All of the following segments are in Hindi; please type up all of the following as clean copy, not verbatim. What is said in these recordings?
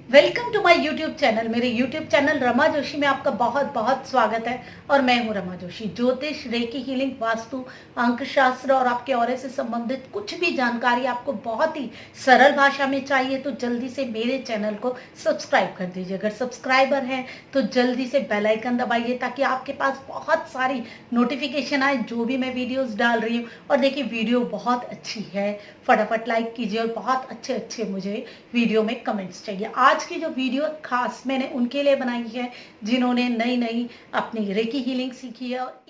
Welcome to my YouTube channel. मेरे यूट्यूब चैनल रमा जोशी में आपका बहुत बहुत स्वागत है। और मैं हूं रमा जोशी। ज्योतिष, रेकी हीलिंग, वास्तु, अंकशास्त्र और आपके ऑरे से संबंधित कुछ भी जानकारी आपको बहुत ही सरल भाषा में चाहिए तो जल्दी से मेरे चैनल को सब्सक्राइब कर दीजिए। अगर सब्सक्राइबर हैं तो जल्दी से बेल आइकन दबाइए ताकि आपके पास बहुत सारी नोटिफिकेशन आए जो भी मैं वीडियोस डाल रही हूँ। और देखिए, वीडियो बहुत अच्छी है, फटाफट लाइक कीजिए और बहुत अच्छे अच्छे मुझे वीडियो में कमेंट्स चाहिए। आज की जो वीडियो खास मैंने उनके लिए बनाई है जिन्होंने नई नई अपनी रेकी हीलिंग सीखी है और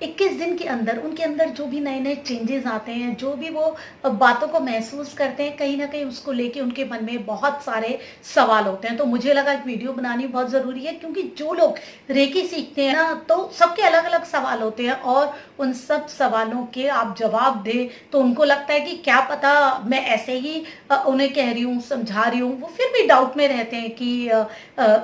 21 दिन के अंदर उनके अंदर जो भी नए नए चेंजेस आते हैं, जो भी वो बातों को महसूस करते हैं, कहीं ना कहीं उसको लेके उनके मन में बहुत सारे सवाल होते हैं। तो मुझे लगा एक वीडियो बनानी बहुत ज़रूरी है, क्योंकि जो लोग रेकी सीखते हैं ना, तो सबके अलग अलग सवाल होते हैं और उन सब सवालों के आप जवाब दें तो उनको लगता है कि क्या पता मैं ऐसे ही उन्हें कह रही हूँ, समझा रही हूँ। वो फिर भी डाउट में रहते हैं कि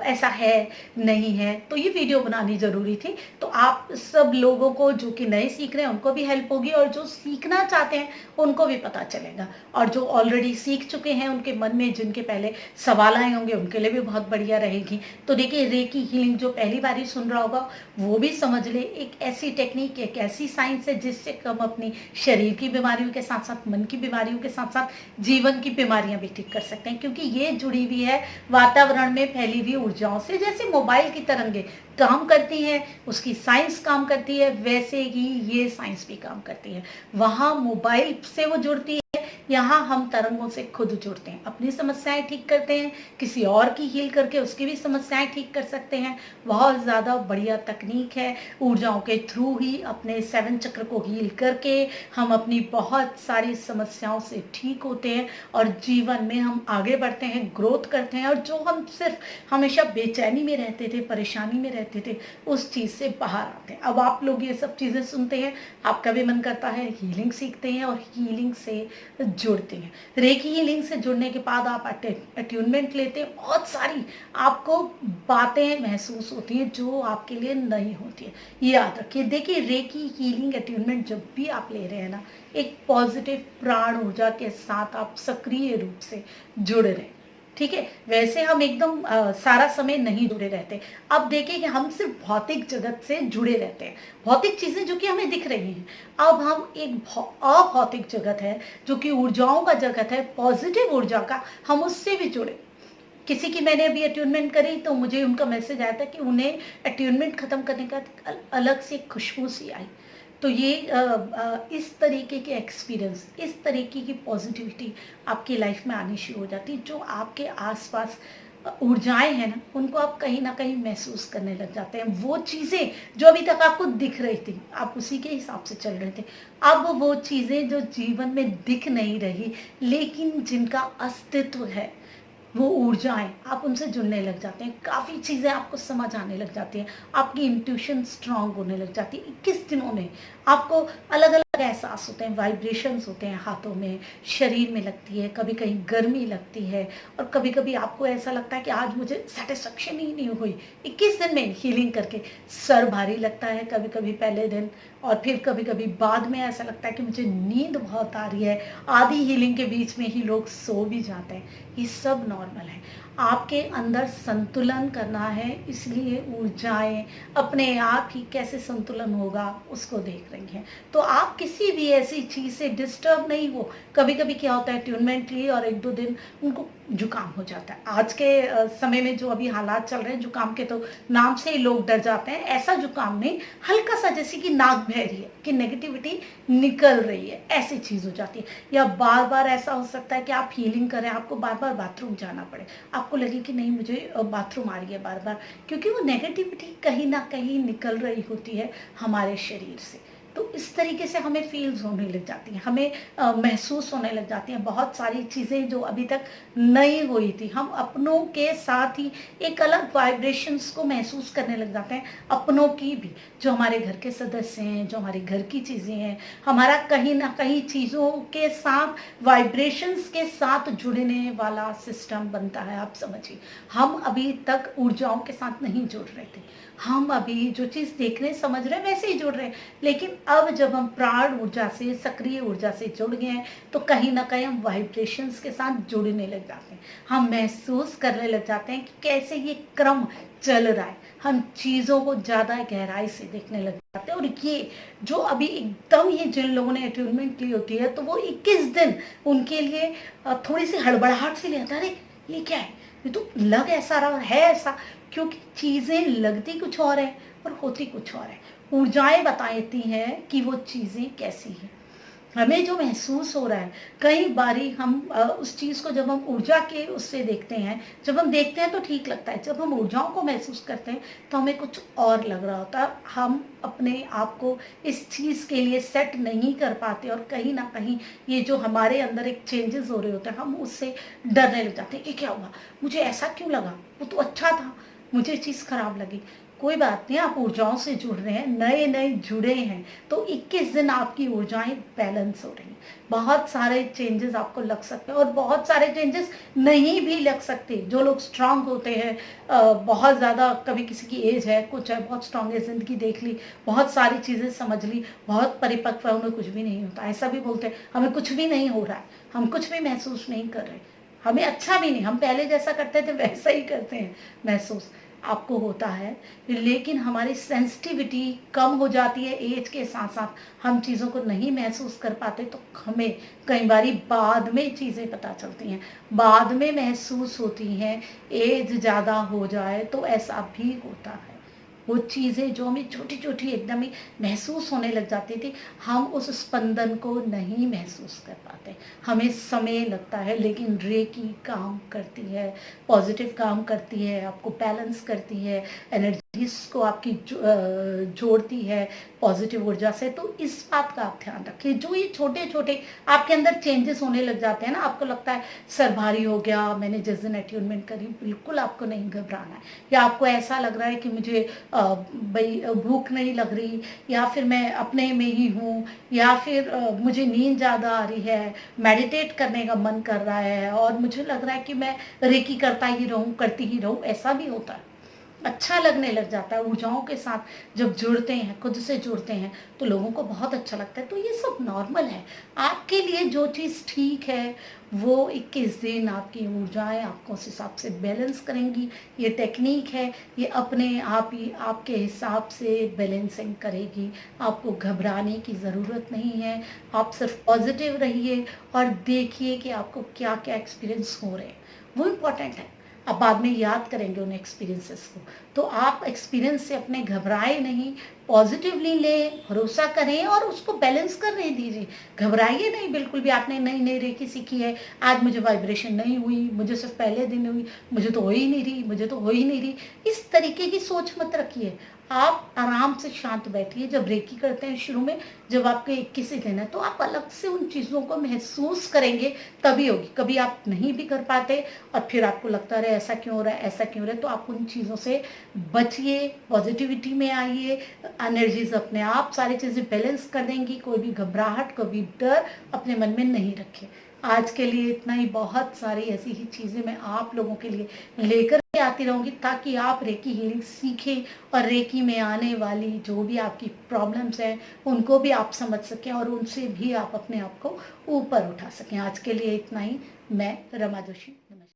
ऐसा है नहीं है। तो ये वीडियो बनानी ज़रूरी थी। तो आप सब लोगों को जो कि नए सीख रहे हैं उनको भी हेल्प होगी और जो सीखना चाहते हैं उनको भी पता चलेगा। और जो ऑलरेडी सीख चुके हैं उनके मन में जिनके पहले सवाल आए होंगे उनके लिए भी बहुत बढ़िया रहेगी। तो देखिए, रेकी हीलिंग जो पहली बार ही सुन रहा होगा वो भी समझ ले, एक ऐसी टेक्निक, एक ऐसी साइंस है जिससे हम अपनी शरीर की बीमारियों के साथ साथ मन की बीमारियों के साथ साथ जीवन की बीमारियां भी ठीक कर सकते हैं। क्योंकि ये जुड़ी हुई है वातावरण में फैली हुई ऊर्जाओं से। जैसे मोबाइल की तरंगे काम करती है, उसकी साइंस काम करती है, वैसे ही ये साइंस भी काम करती है। वहां मोबाइल से वो जुड़ती है, यहाँ हम तरंगों से खुद जुड़ते हैं, अपनी समस्याएं ठीक करते हैं, किसी और की हील करके उसकी भी समस्याएं ठीक कर सकते हैं। बहुत ज़्यादा बढ़िया तकनीक है। ऊर्जाओं के थ्रू ही अपने 7 चक्र को हील करके हम अपनी बहुत सारी समस्याओं से ठीक होते हैं और जीवन में हम आगे बढ़ते हैं, ग्रोथ करते हैं। और जो हम सिर्फ हमेशा बेचैनी में रहते थे, परेशानी में रहते थे, उस चीज़ से बाहर आते हैं। अब आप लोग ये सब चीज़ें सुनते हैं, आपका भी मन करता है हीलिंग सीखते हैं और हीलिंग से जुड़ते हैं। रेकी हीलिंग से जुड़ने के बाद आप अट्यूनमेंट लेते हैं, बहुत सारी आपको बातें महसूस होती हैं जो आपके लिए नहीं होती है। याद रखिए, देखिए, रेकी हीलिंग अट्यूनमेंट जब भी आप ले रहे हैं ना, एक पॉजिटिव प्राण ऊर्जा के साथ आप सक्रिय रूप से जुड़ रहे हैं। ठीक है, वैसे हम एकदम सारा समय नहीं जुड़े रहते। अब देखिए कि हम सिर्फ भौतिक जगत से जुड़े रहते हैं, भौतिक चीजें जो कि हमें दिख रही हैं। अब हम एक अभौतिक जगत है जो कि ऊर्जाओं का जगत है, पॉजिटिव ऊर्जा का, हम उससे भी जुड़े। किसी की मैंने अभी अट्यूनमेंट करी तो मुझे उनका मैसेज आया था कि उन्हें अट्यूनमेंट खत्म करने का अलग से खुशबू सी आई। तो ये इस तरीके के एक्सपीरियंस, इस तरीके की पॉजिटिविटी आपकी लाइफ में आनी शुरू हो जाती है। जो आपके आसपास ऊर्जाएं हैं ना, उनको आप कहीं ना कहीं महसूस करने लग जाते हैं। वो चीज़ें जो अभी तक आपको दिख रही थी, आप उसी के हिसाब से चल रहे थे। अब वो चीज़ें जो जीवन में दिख नहीं रही लेकिन जिनका अस्तित्व है, वो ऊर्जाएं, आप उनसे जुड़ने लग जाते हैं। काफ़ी चीज़ें आपको समझ आने लग जाती हैं, आपकी इंट्यूशन स्ट्रांग होने लग जाती है। 21 दिनों में आपको अलग अलग एहसास होते हैं, वाइब्रेशंस होते हैं, हाथों में, शरीर में लगती है, कभी कहीं गर्मी लगती है और कभी कभी आपको ऐसा लगता है कि आज मुझे सेटिस्फेक्शन ही नहीं हुई। 21 दिन में हीलिंग करके सर भारी लगता है कभी कभी पहले दिन, और फिर कभी कभी बाद में ऐसा लगता है कि मुझे नींद बहुत आ रही है। आधी हीलिंग के बीच में ही लोग सो भी जाते हैं। ये सब नॉर्मल है। आपके अंदर संतुलन करना है, इसलिए ऊर्जाएं अपने आप ही कैसे संतुलन होगा उसको देख रही हैं। तो आप किसी भी ऐसी चीज़ से डिस्टर्ब नहीं हो। कभी कभी क्या होता है, ट्यूनमेंट लिए और 1-2 दिन उनको जुकाम हो जाता है। आज के समय में जो अभी हालात चल रहे हैं, जुकाम के तो नाम से ही लोग डर जाते हैं। ऐसा जुकाम नहीं, हल्का सा जैसे कि नाक बह रही है, कि नेगेटिविटी निकल रही है, ऐसी चीज़ हो जाती है। या बार बार ऐसा हो सकता है कि आप हीलिंग करें, आपको बार बार बाथरूम जाना पड़े, आपको लगे कि नहीं मुझे बाथरूम आ रही है बार बार, क्योंकि वो नेगेटिविटी कहीं ना कहीं निकल रही होती है हमारे शरीर से। तो इस तरीके से हमें फील्स होने लग जाती हैं, हमें महसूस होने लग जाती हैं बहुत सारी चीज़ें जो अभी तक नहीं हुई थी। हम अपनों के साथ ही एक अलग वाइब्रेशंस को महसूस करने लग जाते हैं, अपनों की भी, जो हमारे घर के सदस्य हैं, जो हमारे घर की चीज़ें हैं। हमारा कहीं ना कहीं चीज़ों के साथ, वाइब्रेशंस के साथ जुड़ने वाला सिस्टम बनता है। आप समझिए, हम अभी तक ऊर्जाओं के साथ नहीं जुड़ रहे थे। हम अभी जो चीज़ देख रहे हैं, समझ रहे हैं, वैसे ही जुड़ रहे हैं, लेकिन अब जब हम प्राण ऊर्जा से, सक्रिय ऊर्जा से जुड़ गए हैं, तो कहीं न कहीं हम वाइब्रेशंस के साथ जुड़ने लग जाते हैं। हम महसूस करने लग जाते हैं कि कैसे ये क्रम चल रहा है। हम चीज़ों को ज़्यादा गहराई से देखने लग जाते हैं, और ये जो अभी एकदम ही जिन लोगों ने अट्यूनमेंट ली होती है, तो वो 21 दिन उनके लिए थोड़ी-सी हड़बड़ाहट सी ले आता है, अरे! ये क्या है? ये तो लग ऐसा रहा है ऐसा, क्योंकि चीज़ें लगती कुछ और है और होती कुछ और है। ऊर्जाएँ बताती हैं कि वो चीज़ें कैसी हैं। हमें जो महसूस हो रहा है, कई बारी हम उस चीज़ को जब हम ऊर्जा के उससे देखते हैं, जब हम देखते हैं तो ठीक लगता है, जब हम ऊर्जाओं को महसूस करते हैं तो हमें कुछ और लग रहा होता है। हम अपने आप को इस चीज़ के लिए सेट नहीं कर पाते, और कहीं न कहीं ये जो हमारे अंदर एक चेंजेज़ हो रहे होते हैं, हम उससे डरने लग जाते हैं। ये क्या हुआ? मुझे ऐसा क्यों लगा? वो तो अच्छा था, मुझे ये चीज़ खराब लगी। कोई बात नहीं, आप ऊर्जाओं से जुड़ रहे हैं, नए-नए जुड़े हैं, तो 21 दिन आपकी ऊर्जाएँ बैलेंस हो रही हैं। बहुत सारे चेंजेज़ आपको लग सकते हैं, और बहुत सारे चेंजेज़ नहीं भी लग सकते। जो लोग स्ट्रॉन्ग होते हैं, बहुत ज़्यादा, कभी किसी की एज है, कुछ है, बहुत स्ट्रॉन्ग है, ज़िंदगी देख ली, बहुत सारी चीज़ें समझ ली, बहुत परिपक्व है, उन्हें कुछ भी नहीं होता। ऐसा भी बोलते हैं, हमें कुछ भी नहीं हो रहा है, हम कुछ भी महसूस नहीं कर रहे, हमें अच्छा भी नहीं, हम पहले जैसा करते थे वैसा ही करते हैं महसूस। आपको होता है, लेकिन हमारी सेंसिटिविटी कम हो जाती है एज के साथ साथ, हम चीज़ों को नहीं महसूस कर पाते, तो हमें कई बारी बाद में चीज़ें पता चलती हैं, बाद में महसूस होती हैं। एज ज़्यादा हो जाए तो ऐसा भी होता है। वो चीज़ें जो हमें छोटी-छोटी एकदम ही महसूस होने लग जाती थी, हम उस स्पंदन को नहीं महसूस कर पाते। हमें समय लगता है, लेकिन रेकी काम करती है, पॉज़िटिव काम करती है, आपको बैलेंस करती है, एनर्जीज़ को आपकी जोड़ती है पॉज़िटिव ऊर्जा से। तो इस बात का आप ध्यान रखिए, जो ये छोटे-छोटे आपके अंदर चेंजेस होने लग जाते हैं ना, आपको लगता है सर भारी हो गया, मैंने जिस दिन अट्यूनमेंट करी, बिल्कुल आपको नहीं घबराना है। या आपको ऐसा लग रहा है कि मुझे भई भूख नहीं लग रही, या फिर मैं अपने में ही हूँ, या फिर मुझे नींद ज़्यादा आ रही है, मेडिटेट करने का मन कर रहा है, और मुझे लग रहा है कि मैं रेकी करता ही रहूँ, करती ही रहूँ, ऐसा भी होता है। अच्छा लगने लग जाता है ऊर्जाओं के साथ जब जुड़ते हैं, खुद से जुड़ते हैं, तो लोगों को बहुत अच्छा लगता है। तो ये सब नॉर्मल है। आपके लिए जो चीज़ ठीक है, वो 21 दिन आपकी ऊर्जाएँ आपको उस हिसाब से बैलेंस करेंगी। ये टेक्नीक है, ये अपने आप ही आपके हिसाब से बैलेंसिंग करेगी। आपको घबराने की ज़रूरत नहीं है। आप सिर्फ पॉज़िटिव रहिए, और देखिए कि आपको क्या-क्या एक्सपीरियंस हो रहे हैं। वो इम्पोर्टेंट है। आप बाद में याद करेंगे उन एक्सपीरियंसेस को। तो आप एक्सपीरियंस से अपने घबराए नहीं, पॉज़िटिवली लें, भरोसा करें, और उसको बैलेंस करने दीजिए। घबराइए नहीं बिल्कुल भी, आपने नई-नई रेकी सीखी है, आज मुझे वाइब्रेशन नहीं हुई, मुझे सिर्फ़ पहले दिन हुई, मुझे तो हो ही नहीं रही, मुझे तो हो ही नहीं रही। इस तरीके की सोच मत रखिए। आप आराम से शांत बैठिए। जब रेकी करते हैं शुरू में, जब आपके 21 ही दिन है, तो आप अलग से उन चीज़ों को महसूस करेंगे, तभी होगी। कभी आप नहीं भी कर पाते, और फिर आपको लगता है ऐसा क्यों हो रहा है, ऐसा क्यों हो रहा है, तो आप उन चीज़ों से बचिए, पॉजिटिविटी में आइए, एनर्जीज अपने आप सारी चीज़ें बैलेंस कर देंगी। कोई भी घबराहट, कोई भी डर अपने मन में नहीं रखें। आज के लिए इतना ही। बहुत सारी ऐसी ही चीज़ें मैं आप लोगों के लिए लेकर के आती रहूँगी, ताकि आप रेकी हीलिंग सीखें, और रेकी में आने वाली जो भी आपकी प्रॉब्लम्स हैं, उनको भी आप समझ सकें, और उनसे भी आप अपने आप को ऊपर उठा सकें। आज के लिए इतना ही। मैं रमा जोशी।